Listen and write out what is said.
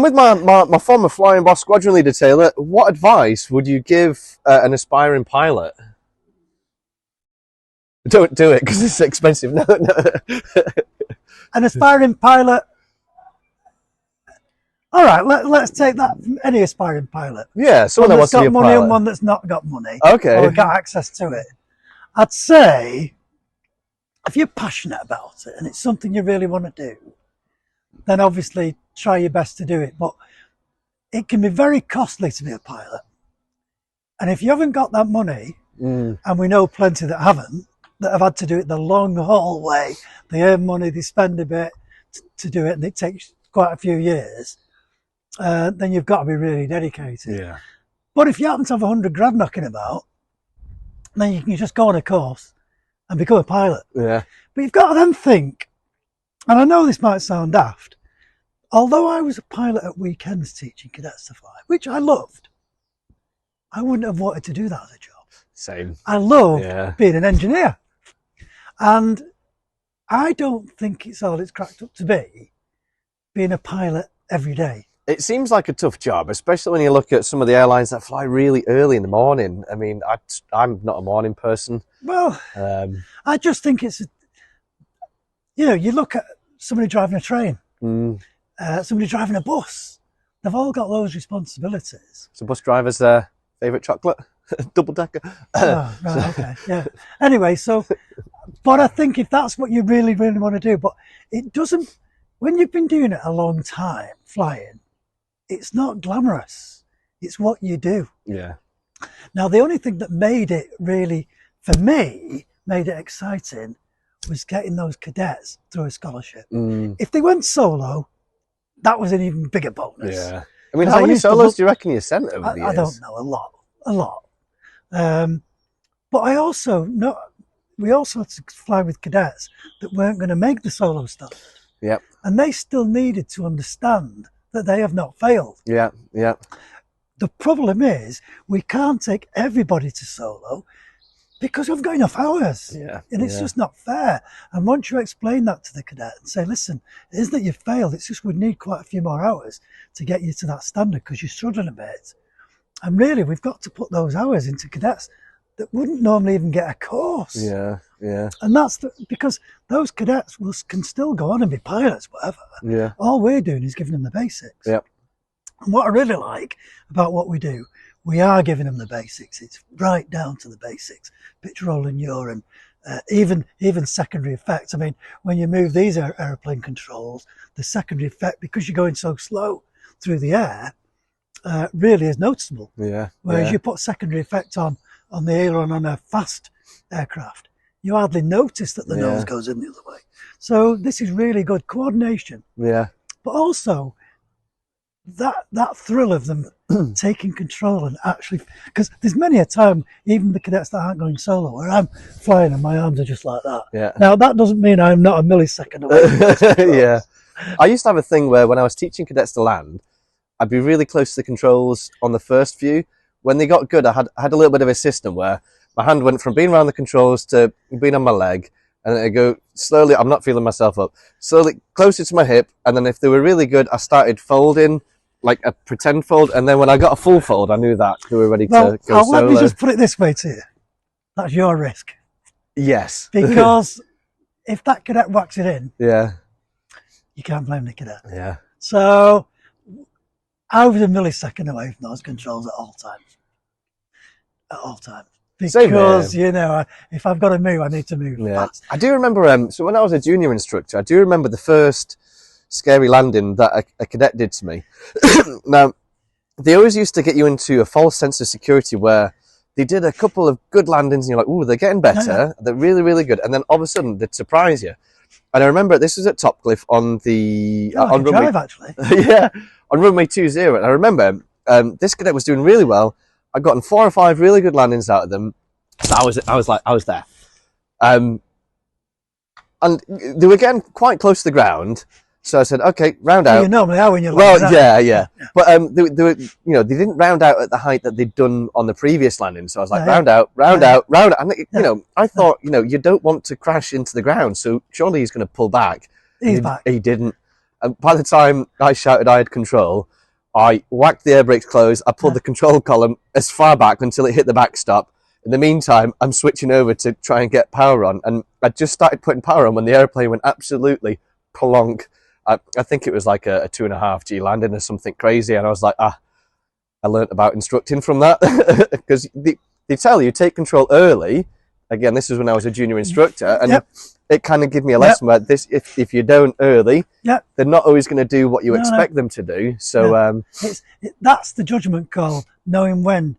With my former flying boss squadron leader, Taylor, what advice would you give an aspiring pilot? Don't do it because it's expensive. No. An aspiring pilot. All right, let's take that from any aspiring pilot. Yeah, someone one that that's wants to be got a money pilot. and one that's not got money. Okay. Or got access to it. I'd say if you're passionate about it and it's something you really want to do, then obviously try your best to do it. But it can be very costly to be a pilot. And if you haven't got that money, and we know plenty that haven't, that have had to do it the long haul way, they earn money, they spend a bit to do it, and it takes quite a few years, then you've got to be really dedicated. Yeah. But if you happen to have 100 grand knocking about, then you can just go on a course and become a pilot. Yeah. But you've got to then think, and I know this might sound daft, although I was a pilot at weekends teaching cadets to fly, which I loved, I wouldn't have wanted to do that as a job. Same. I loved being an engineer. And I don't think it's all it's cracked up to be, being a pilot every day. It seems like a tough job, especially when you look at some of the airlines that fly really early in the morning. I mean, I'm not a morning person. Well, I just think it's, you look at somebody driving a train, somebody driving a bus. They've all got those responsibilities. So bus drivers' favourite chocolate? Double decker? Oh, right, okay, yeah. Anyway, but I think if that's what you really, really want to do, but it doesn't, when you've been doing it a long time, flying, it's not glamorous. It's what you do. Yeah. Now, the only thing that made it really, for me, made it exciting was getting those cadets through a scholarship. If they went solo, that was an even bigger bonus. Yeah. I mean, how many solos do you reckon you sent over the years? I don't know, a lot. But I also know, we also had to fly with cadets that weren't going to make the solo standard. Yep. And they still needed to understand that they have not failed. Yeah, yeah. The problem is we can't take everybody to solo because we've got enough hours. Yeah. And it's just not fair. And once you explain that to the cadet and say, listen, it isn't that you've failed, it's just we need quite a few more hours to get you to that standard because you're struggling a bit. And really, we've got to put those hours into cadets that wouldn't normally even get a course. Yeah, yeah. And that's because those cadets can still go on and be pilots, whatever. Yeah. All we're doing is giving them the basics. Yep. And what I really like about what we do, we are giving them the basics. It's right down to the basics. Pitch, roll and yaw, and even secondary effects. I mean, when you move these aeroplane controls, the secondary effect, because you're going so slow through the air, really is noticeable. Yeah. Whereas you put secondary effect on the aileron on a fast aircraft, you hardly notice that the nose goes in the other way. So this is really good coordination. Yeah. But also that thrill of them taking control and actually, because there's many a time, even the cadets that aren't going solo, where I'm flying and my arms are just like that. Yeah. Now that doesn't mean I'm not a millisecond away. Yeah. I used to have a thing where when I was teaching cadets to land, I'd be really close to the controls on the first few. When they got good, I had a little bit of a system where my hand went from being around the controls to being on my leg, and then I go slowly, I'm not feeling myself up, slowly closer to my hip, and then if they were really good, I started folding, like a pretend fold, and then when I got a full fold, I knew that they were ready to go solo. Let me just put it this way to you. That's your risk. Yes. Because if that cadet whacks it in, you can't blame the cadet. Yeah. So I was a millisecond away from those controls at all times. At all times. Because, if I've got to move, I need to move fast. I do remember, so when I was a junior instructor, I do remember the first scary landing that a cadet did to me. Now, they always used to get you into a false sense of security where they did a couple of good landings and you're like, ooh, they're getting better. They're really, really good. And then all of a sudden, they'd surprise you. And I remember this was at Topcliffe on the... on runway, actually. On runway 20. And I remember this cadet was doing really well. I'd gotten 4 or 5 really good landings out of them. So I was there. And they were getting quite close to the ground. So I said, okay, round out. You normally are when you're yeah. But they were, they didn't round out at the height that they'd done on the previous landing. So I was like, round out. And, I thought, you don't want to crash into the ground. So surely he's going to pull back. He's back. He didn't. And by the time I shouted I had control, I whacked the air brakes closed. I pulled the control column as far back until it hit the backstop. In the meantime, I'm switching over to try and get power on. And I just started putting power on when the airplane went absolutely plonk. I think it was like a 2.5G landing or something crazy. And I was like, I learnt about instructing from that. Because they tell you, take control early. Again, this was when I was a junior instructor. And it kind of gave me a lesson where this, if you don't early, they're not always going to do what you expect them to do. So that's the judgment call, knowing when